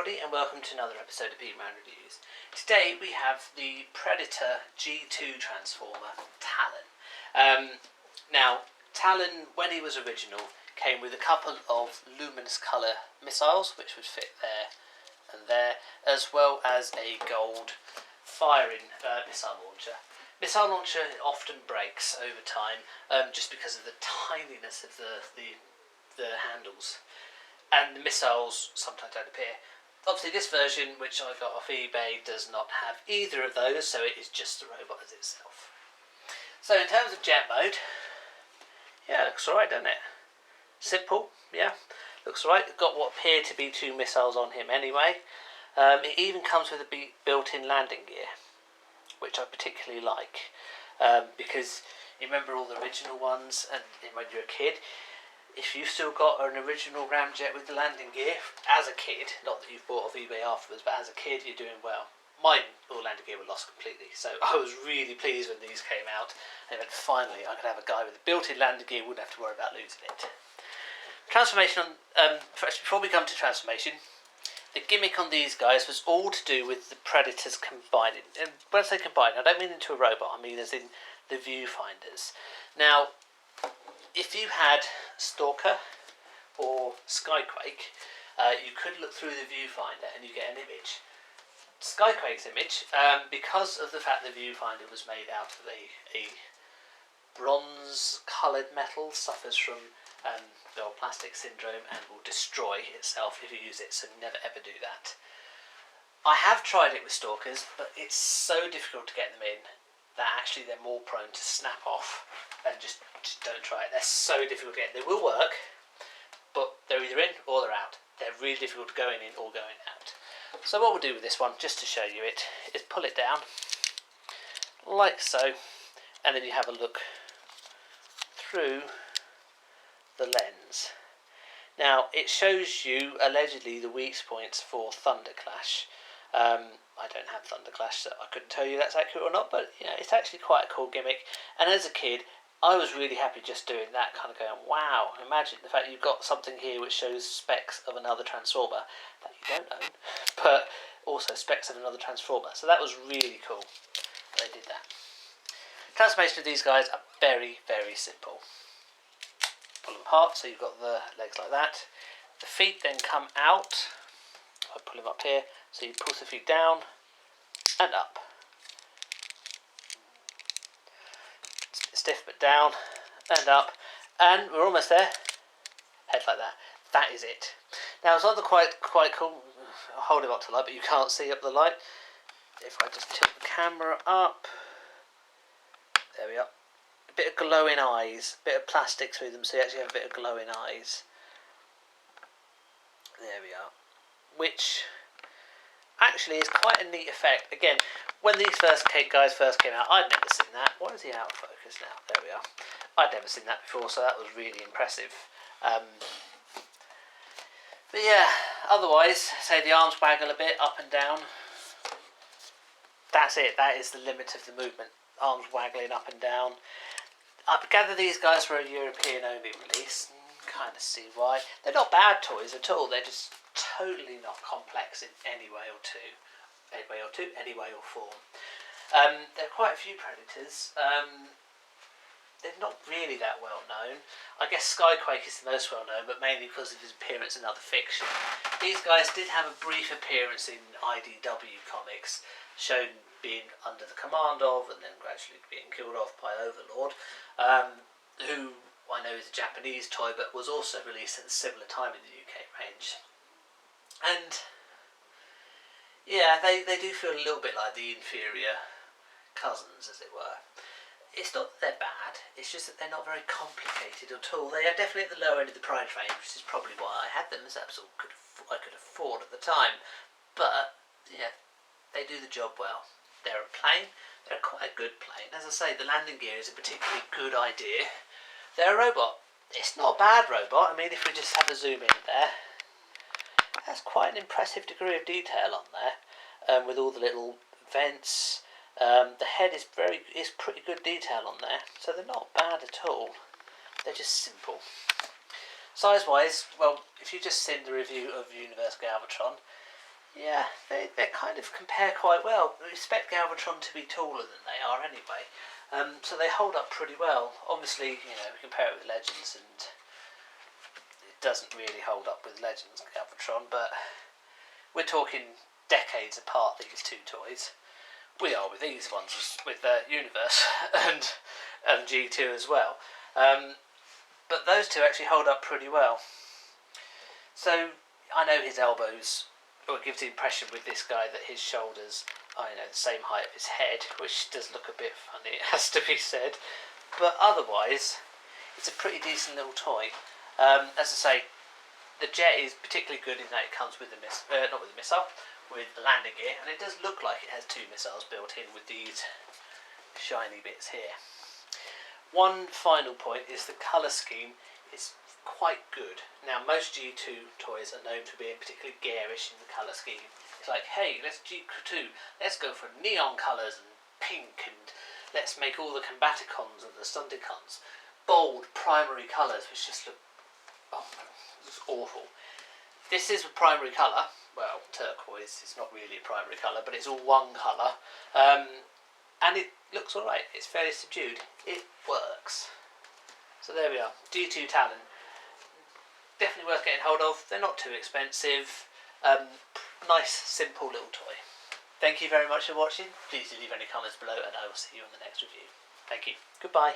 everybody, and welcome to another episode of Peteman Reviews. Today we have the Predator G2 Transformer Talon. Now, Talon, when he was original, came with a couple of luminous colour missiles, which would fit there and there, as well as a gold firing missile launcher. Missile launcher often breaks over time, just because of the tininess of the handles. And the missiles sometimes don't appear. Obviously this version, which I got off eBay, does not have either of those, so it is just the robot as itself. So in terms of jet mode, yeah, it looks alright, doesn't it? Simple, yeah, looks alright. It's got what appear to be two missiles on him anyway. It even comes with a built-in landing gear, which I particularly like, because you remember all the original ones, and when you're a kid, if you've still got an original ramjet with the landing gear, as a kid, not that you've bought off eBay afterwards, but as a kid you're doing well. Mine, all landing gear were lost completely, so I was really pleased when these came out, and then finally I could have a guy with a built-in landing gear, wouldn't have to worry about losing it. Transformation, first, before we come to transformation, the gimmick on these guys was all to do with the Predators combining. And when I say combining, I don't mean into a robot, I mean as in the viewfinders. Now, if you had Stalker or Skyquake, you could look through the viewfinder and you get an image. Skyquake's image, because of the fact the viewfinder was made out of a bronze coloured metal, suffers from the old plastic syndrome and will destroy itself if you use it, so never ever do that. I have tried it with Stalkers, but it's so difficult to get them in that actually they're more prone to snap off, and just don't try it. They're so difficult to get. They will work, but they're either in or they're out. They're really difficult going in or going out. So what we'll do with this one, just to show you it, is pull it down, like so, and then you have a look through the lens. Now, it shows you, allegedly, the weak points for Thunderclash. I don't have Thunderclash, so I couldn't tell you that's accurate or not, but you know, it's actually quite a cool gimmick. And as a kid, I was really happy just doing that, kind of going, wow, imagine the fact you've got something here which shows specs of another Transformer that you don't own, but also specs of another Transformer. So that was really cool. They did that. Transformation of these guys are very, very simple. Pull them apart, so you've got the legs like that. The feet then come out. I pull them up here, so you push the feet down and up. It's a bit stiff, but down and up, and we're almost there. Head like that. That is it. Now it's other quite cool. I'll hold it up to the light, but you can't see up the light. If I just tilt the camera up, there we are. A bit of glowing eyes, a bit of plastic through them, so you actually have a bit of glowing eyes. There we are. Which actually is quite a neat effect. Again, when these guys first came out, I'd never seen that. Why is he out of focus now? There we are. I'd never seen that before, so that was really impressive. But yeah, otherwise, say the arms waggle a bit up and down. That's it. That is the limit of the movement. Arms waggling up and down. I gather these guys were a European only release. Kind of see why. They're not bad toys at all. They're just totally not complex in any way or form. There are quite a few Predators. They're not really that well known. I guess Skyquake is the most well known, but mainly because of his appearance in other fiction. These guys did have a brief appearance in IDW comics, shown being under the command of and then gradually being killed off by Overlord, who I know is a Japanese toy, but was also released at a similar time in the UK range. And yeah, they do feel a little bit like the inferior cousins, as it were. It's not that they're bad, it's just that they're not very complicated at all. They are definitely at the lower end of the price range, which is probably why I had them, as that's all I could afford at the time. But yeah, they do the job well. They're a plane, they're quite a good plane. As I say, the landing gear is a particularly good idea. They're a robot. It's not a bad robot. I mean, if we just have a zoom in there, that's quite an impressive degree of detail on there, with all the little vents. The head is pretty good detail on there, so they're not bad at all. They're just simple. Size-wise, well, if you've just seen the review of Universe Galvatron, Yeah, they kind of compare quite well. We expect Galvatron to be taller than they are anyway, so they hold up pretty well. Obviously, you know, we compare it with Legends, and it doesn't really hold up with Legends Galvatron, but we're talking decades apart, these two toys. We are with these ones, with the Universe and G2 as well. But those two actually hold up pretty well. So I know his elbows, or it gives the impression with this guy that his shoulders are, you know, the same height of his head, which does look a bit funny, it has to be said. But otherwise, it's a pretty decent little toy. As I say, the jet is particularly good in that it comes with not with a missile, with the landing gear, and it does look like it has two missiles built in with these shiny bits here. One final point is the colour scheme is quite good. Now, most G2 toys are known for being particularly garish in the colour scheme. It's like, hey, let's G2, let's go for neon colours and pink, and let's make all the Combaticons and the Stunticons bold primary colours, which just look, it's awful. This is a primary colour. Well, turquoise is not really a primary colour, but it's all one colour, and it looks alright. It's fairly subdued. It works. So there we are, G2 Talon. Definitely worth getting hold of. They're not too expensive. Nice, simple little toy. Thank you very much for watching. Please do leave any comments below, and I will see you in the next review. Thank you. Goodbye.